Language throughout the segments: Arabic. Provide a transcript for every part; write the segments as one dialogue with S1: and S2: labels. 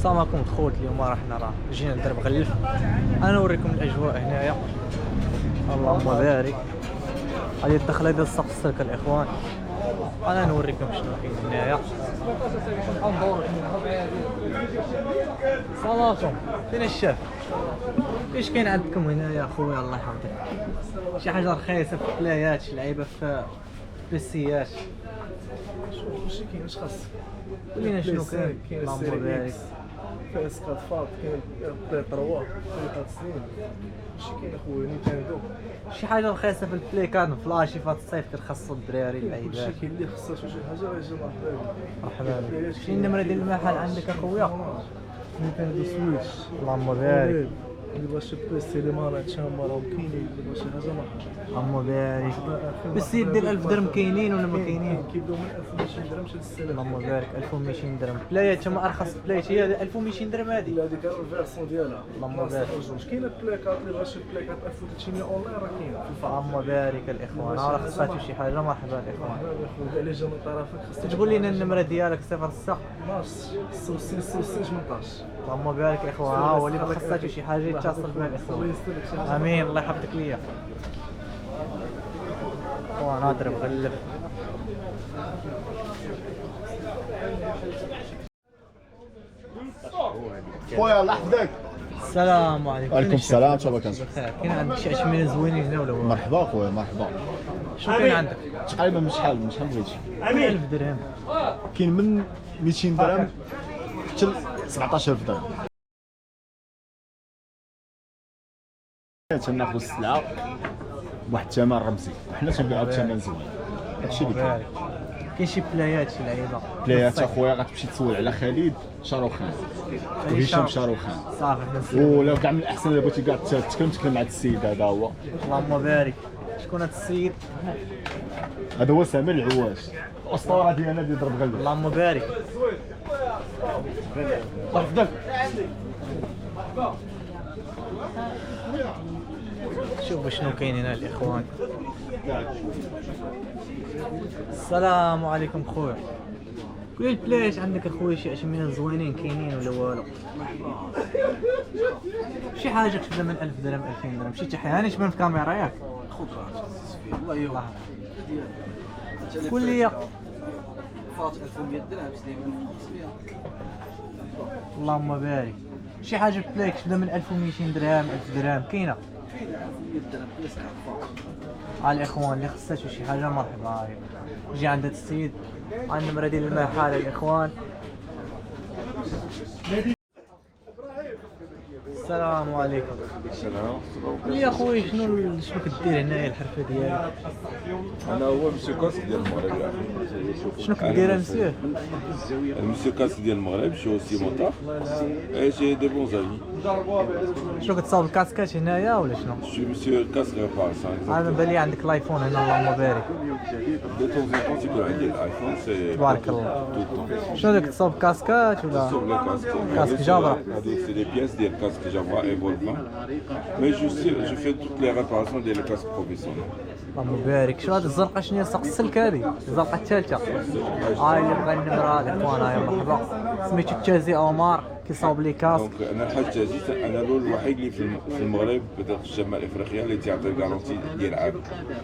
S1: السلام عليكم خوت. اليوم راه جينا ندرب غلف. انا نوريكم الاجواء هنايا. اللهم بارك. هذه الدخله ديال ساق السلك الاخوان. انا نوريكم شنو كاين هنايا. السلام عليكم. فين الشاف؟ ايش كاين عندكم هنايا اخويا؟ الله يحفظك. شي حاجه رخيصه في البلايات، شي لعيبه في البيسيات.
S2: واش كاين؟ واش خاصك؟
S1: قولينا شنو كاين. اللهم بارك.
S2: PS 4 فاط، كاين بلاي 3 بلاي 4 سنين. واش كاين اخويا؟ نينتندو
S1: شي حاجه رخيصه في البلاي كان فلاشي في هاد الصيف كتخصو الدراري اللعيبات.
S2: واش كاين اللي خصها شي حاجه راه يجي
S1: مرحبا بك. شنو النمره ديال المحل عندك اخويا؟
S2: نينتندو سويتش.
S1: اللهم بارك.
S2: اللي بغى شي بلاي ستي مارات شامه راهم كاينين، اللي بغى شي حاجه مرحبا.
S1: اللهم بارك. بالسيد ديال 1000 درهم كاينين ولا ما كاينين؟
S2: كيبداو من 1200 درهم حتى ل 6000.
S1: اللهم بارك. 1200 درهم. بلايات هما ارخص بلايات هي 1200 درهم هذه.
S2: لا هذيك الفيرسون ديالها.
S1: اللهم بارك.
S2: كاينه بلاكات اللي بغى شي بلاكات 1300 اونلاين راه كاينه.
S1: اللهم بارك الاخوان. راه خصاتو شي حاجه. مرحبا الاخوان.
S2: مرحبا اللي جا من طرفك خاصك
S1: تقول لنا النمره ديالك 06
S2: 12 66 66 18.
S1: اللهم بارك الاخوان. ها هو اللي بغى خصاتو شي حاجه يتصل بها الاخوان. امين. الله يحفظك ليا. وانا نضرب غلف.
S3: خويا الله يحفظك.
S1: السلام عليكم.
S3: وعليكم السلام. شنو كنت؟
S1: كاين عندك شي اشمنه زوينين هنا ولا والو؟
S3: مرحبا خويا مرحبا.
S1: شنو كاين عندك؟
S3: تقريبا من شحال بغيتي؟
S1: 1000 درهم.
S3: كاين من 200 درهم حتى ل 17000 درهم. تناخذ السلعه بواحد الثمن رمزي وحنا تنبيعوها بثمن زوين. هادشي اللي كاين.
S1: كاين شي بلايات شي لعيبه.
S3: بلايات اخويا غتمشي تسول على خالد شاروخان وهشام شاروخان.
S1: صافي حنا
S3: ولو كاع من الاحسن الا بغيتي كاع تكلم مع هاد السيد هذا هو.
S1: اللهم بارك. شكون هذا السيد؟
S3: هذا هو سامر العواش الاسطوره ديالنا اللي ضرب غلب.
S1: اللهم بارك.
S3: الله يحفظك.
S1: شوفوا شنو كاين هنا الاخوان. السلام عليكم خويا. قولي البلايات عندك اخويا شي اشمنه زوينين كاينين ولا والو؟ شي حاجه كتبدا من 1000 درهم 2000 درهم شي تحيه. هاني تبان في الكاميرا ياك. الله قول لي.
S4: فاط 1100 درهم سليمان 500.
S1: اللهم بارك. شي حاجه بلاي كتبدا من 1200 درهم 1000 درهم كاينه؟
S4: كاينه 1100 درهم بلاس فاط.
S1: الاخوان اللي خصاتو شي حاجه مرحبا يجي عند هاد السيد. النمره ديال المحل الاخوان. السلام عليكم.
S5: السلام.
S1: قول لي اخويا شنو كدير هنايا الحرفه ديالك؟
S5: انا هو مسيو كاسك ديال المغرب يا اخي.
S1: شنو كدير مسيو؟
S5: المسيو كاسك ديال المغرب شو سي موطار اي جي دي بون زامي.
S1: شنو كتصاوب الكاسكات هنايا ولا شنو؟
S5: شو مسيو كاسك ريباراسيون.
S1: انا بان لي عندك الايفون هنا. اللهم بارك.
S5: دو طون زون طون تيكون عندي الايفون سي
S1: تبارك الله.
S5: تو طون.
S1: شنو داك تصاوب كاسكات ولا؟
S5: سور لي كاسك.
S1: كاسك جابرا.
S5: هادو سي دي بياس ديال كاسك جابرا ايفولفان. مي جو في توت لي ريباراسيون ديال لي كاسك بروفيسيونيل.
S1: اللهم بارك. شنو هاد الزرقاء شنو هي ساق السلك هادي؟ الزرقاء الثالثه. هاي اللي بغى النمره الاخوان. هاي مرحبا. سميتو التازي عمر كيصاوب لي كاسك.
S5: دونك انا الحاج جيت انا الاول الوحيد اللي في المغرب بدات الشمال افريقيا اللي تيعطي الكارونتي ديال عام.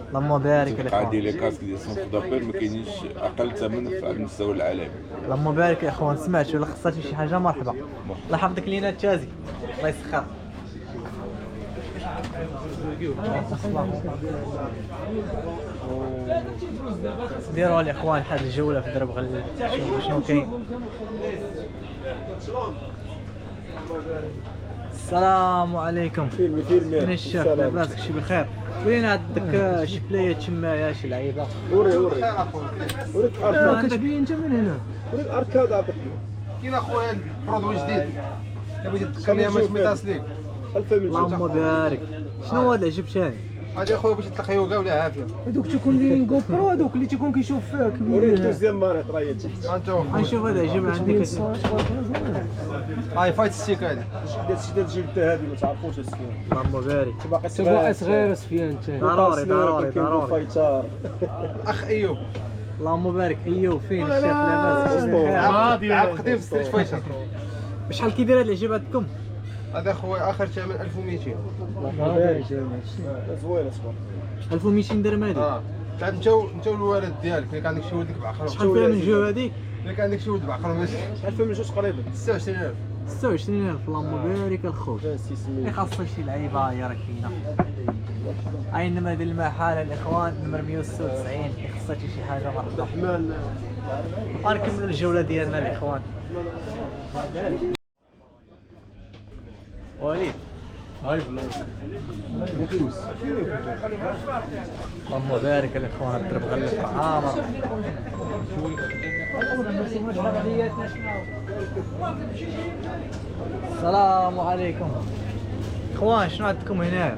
S1: اللهم بارك الاخوان.
S5: عندي لي كاسك ديال سونتر دابيل ما كاينينش اقل ثمن على المستوى العالمي.
S1: اللهم بارك يا اخوان. سمعتوا الا خصاتو شي حاجه مرحبا. الله يحفظك لينا التازي. الله يسخر. ديروا الاخوان هاد الجوله في درب غلب. شوفوا شنو كاين. السلام عليكم. فين الشاف؟ لاباسك شي بخير؟ وين عندك شي بلايات شمايه شي لعيبه؟
S2: وري
S1: كتبين انت من هنا؟
S2: وري الاركاد عطيك.
S4: كاين اخويا برودوي جديد بغيتي تذكرني ما سميتهاش ليك.
S1: اللهم بارك. شنو هو هذا العجبتاني؟
S4: هادي اخويا بغيتي تلقى يوغا ولا عافيه.
S1: هذوك تيكون لي جو برو هذوك اللي تيكون كيشوف فيك.
S2: وري دوزيام ماريت راه هي تحت.
S4: انتو
S1: غنشوف هذا عجب عندك.
S4: هاي فايت ستيك هادي.
S2: دات شي ديال جلده هذه ما تعرفوش السكين.
S1: اللهم بارك.
S2: باقي
S1: صغير سفيان انت. ضروري.
S2: فايتار.
S4: اخ ايوب.
S1: اللهم بارك. ايوب فين الشاف؟ لاباس؟
S4: عارف قديم ستريت فايتر.
S1: شحال كيدير هاد العجيب عندكم؟
S4: هذا خويا اخر ثمن 1200.
S2: زوينه صبر.
S1: 1200 درهم هادي.
S4: انت والوالد ديالك، الا كان عندك شي ولدك بعقل.
S1: شحال فيها من جو هاديك؟
S4: الا كان عندك شي ولد بعقل ماشي.
S2: 1000 من جوج تقريبا.
S4: 26000.
S1: 26000 اللهم بارك الخوت.
S2: 600.
S1: خاصها شي لعيبه هي راه كاينه. هاي النمره ديال المحاله الاخوان نمر 196 خاصها شي حاجه مرحبا.
S2: الرحمن
S1: غنكملوا الجوله ديالنا الاخوان. وليد اللهم بارك الاخوان الدرب غلف عامر. السلام عليكم اخوان، شنو عندكم هنا؟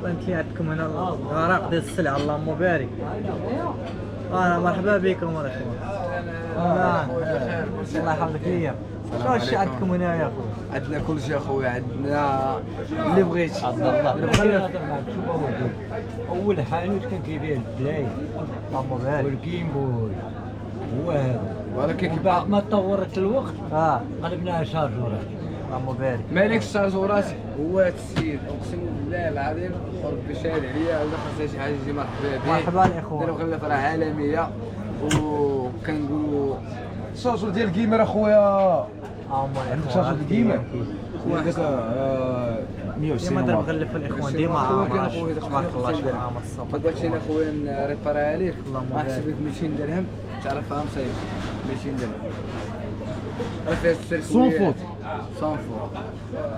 S1: بانت لي عندكم هنا الغرق ديال السلعه اللهم بارك. مرحبا بكم الاخوان. الله يحفظك ليا. شنو هادشي عندكم هنا يا اخويا؟
S6: عندنا كل شيء اخويا، عندنا اللي بغيتي.
S1: عبد الله
S6: اول حانوت كان كيبيع البلاي
S1: اللهم بارك.
S6: والجيم بوي هو هذا،
S4: ولكن
S6: بعد ما تطورت الوقت قلبناها شارجورات.
S1: اللهم بارك.
S6: مالك الشارجورات هو هذا السيد، اقسم بالله العظيم وربي شاهد عليا، ولا خاصها شي حاجه يجي مرحبا به.
S1: مرحبا الاخوان.
S6: دابا غلف راه عالميه، وكنقولوا
S4: الشارجور ديال الجيمر اخويا.
S1: عندك
S4: شارجور الجيمر؟
S6: واحد
S4: 120
S1: ديما درب غلف الاخوان ديما عامر. تبارك الله شكون عامر الصبر.
S6: بغيت شي اخويا نريباري عليك،
S1: اللهم
S6: ما حسبك 200 درهم تعرفها مصايب 200 درهم. فيها السيركوي
S4: فوت.
S6: صون فوت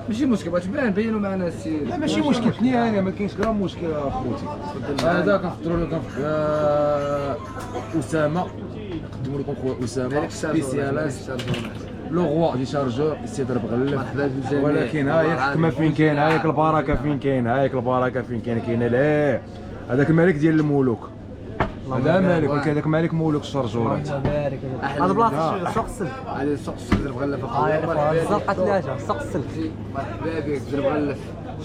S6: ماشي مشكل، بغيت نبينوا معنا السي.
S4: لا ماشي مشكل، ثانيه ما كاينش غير مشكل اخوتي. هذا كنقدروا لكم اسامه، نقدموا لكم خويا اسامه سبيسياليست لو غوا دي شارجور استضرب غلف.
S6: مرحبا بالجميع.
S4: ولكن هاي الحكمه فين كاين، هايك البركه فين كاين، هايك البركه فين كاين. كاينه لا هذاك الملك ديال الملوك، هذا مالك، ولكن هذاك مالك مولوك الشارجورات.
S1: اللهم بارك. هذا بلاصه سوق السلك.
S6: هذه سوق السلك غلف اخويا.
S1: اخوان الزنقه ثلاثه سوق السلك.
S6: مرحبا بك. ضرب غلف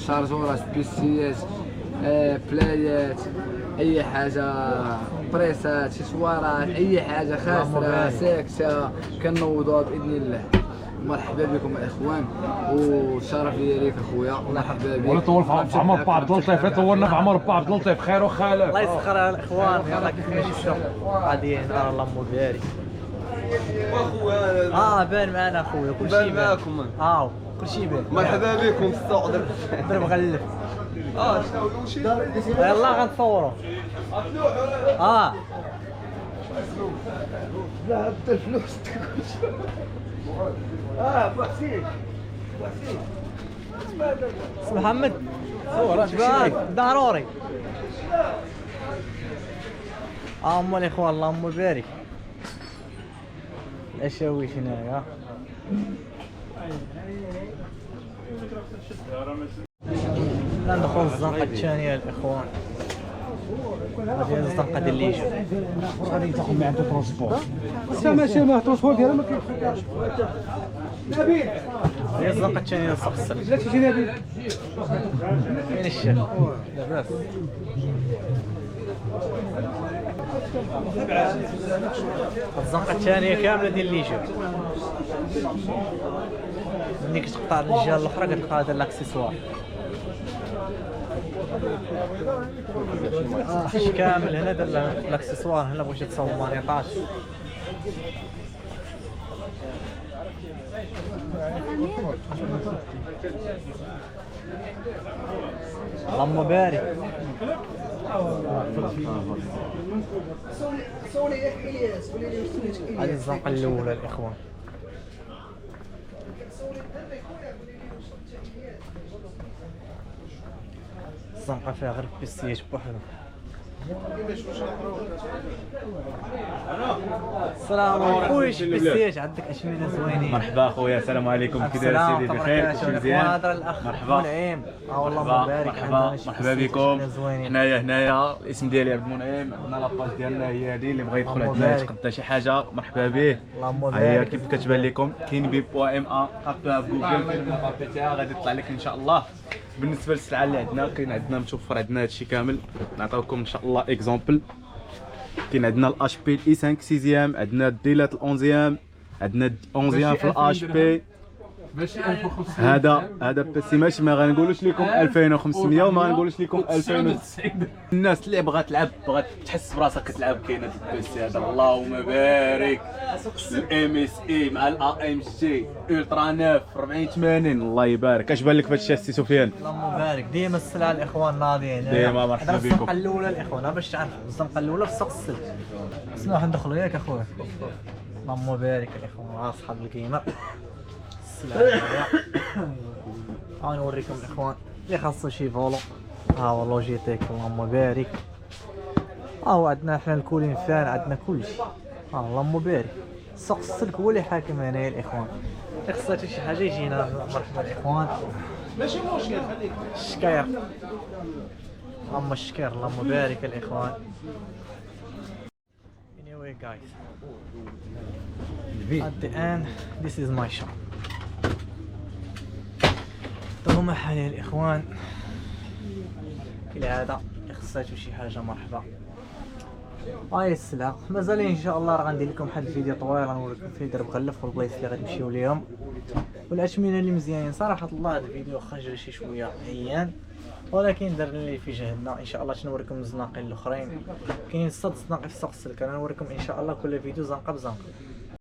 S6: شارجورات بيسيات بلايات، اي حاجه، بريسات، سوارات، اي حاجه خاسره ساكته كنوضوها باذن الله. مرحبا بكم الاخوان، والشرف ليا ليك اخويا. مرحبا بك.
S4: ولا طول في عمر با عبد اللطيف، طولنا في عمر با عبد اللطيف، خير وخالف.
S1: الله يسخر الاخوان. يلا كيف ماشي الشغل غاديين نهار اللهم بارك. بان معنا اخويا كلشي بان معاكم. كلشي بان.
S4: مرحبا بكم في السوق.
S1: ضرب غلف.
S4: شنو شي
S1: يلا غنصوروا.
S2: ذهب الفلوس. بوحسين
S1: محمد صورة ضروري. أم الإخوان اللهم بارك. الأشاويش هنايا. ندخل الزنقة الثانية الإخوان. هذه الزنقة ديال الليجو.
S2: غادي تاخذ معاه ترونسبور. ماشي ما ترونسبور ديالها ما كاينش. نبيل
S1: هي الزنقة الثانية لصق السلك.
S2: لا تجي نبيل.
S1: وين الشيخ؟ لاباس. الزنقة الثانية كاملة ديال الليجو. ملي كتقطع الجهة الأخرى كتلقى هذا الأكسسوار. كامل هنا دار الاكسسوار. هنا بغيتي تصاوب مانيطاج. اللهم بارك. هذه الزنقة الأولى الإخوان. الزنقة فيها غير بيسيات بوحدها. السلام عليكم خويا. شي بيسيات عندك اشمنه زوينين.
S7: مرحبا خويا، السلام عليكم. كي داير سيدي؟ بخير؟ كلشي مزيان؟
S1: هذا الاخ منعم. والله مبارك.
S7: مرحبا بكم. هنايا الاسم ديالي عبد المنعم. عندنا لاباج ديالنا هي هذه، اللي بغى يدخل عندنا يتقدى شي حاجه مرحبا به. هي كيف كتبان لكم كاين بي.ما، حطوها في جوجل في المابي تاعها غادي يطلع لك ان شاء الله. بالنسبه للسلعه اللي عندنا، كاين عندنا متوفر عندنا هادشي كامل. نعطيوكم ان شاء الله اكزومبل. كاين عندنا الاش بي اي 5 6 عندنا الديلات ال11، عندنا 11 في الاش بي، هذا باسي ماشي ما غنقولوش لكم 2500 وما غنقولوش لكم 2090. الناس اللي بغات تلعب بغات تحس براسها كتلعب كاين هذا الباسي هذا. اللهم بارك. الام اس اي مع الا ام جي الترا 9 4080 الله يبارك. اش بان لك في هذا الشيء السي سفيان؟
S1: اللهم بارك. ديما السلعه الاخوان ناضيين.
S7: ديما مرحبا بكم.
S1: الزنقه الاولى الاخوان باش تعرفوا الزنقه الاولى في سوق السلك. اسمعوا ندخلوا ياك اخويا. اللهم بارك الاخوان اصحاب الكيمر. السلام ها نوريكم الاخوان اللي خاصو شي فولو. ها هو لوجيتيك اللهم بارك. ها هو عندنا حنا الكولين فان عندنا كلشي. ها اللهم بارك. سوق السلك هو اللي حاكم هنايا الاخوان. اللي خصها شي حاجه يجينا. مرحبا الاخوان. ماشي مشكل خليك. الشكاير اللهم الشكاير اللهم بارك الاخوان. Anyway guys, at the end this is my shop. هما حاليا الاخوان كالعاده خصاتو شي حاجه مرحبا. هاي السلعه مازال ان شاء الله راه غندير لكم واحد الفيديو طويل غنوريكم فيه درب غلف والبلايص اللي غنمشيو ليهم والاثمنه اللي مزيانين. صراحه الله هذا الفيديو واخا جا شي شويه عيان ولكن درنا اللي في جهدنا. ان شاء الله تنوريكم الزناقين الاخرين. كاينين 6 زناقي في سوق السلك. انا نوريكم ان شاء الله كل فيديو زنقه بزنقه.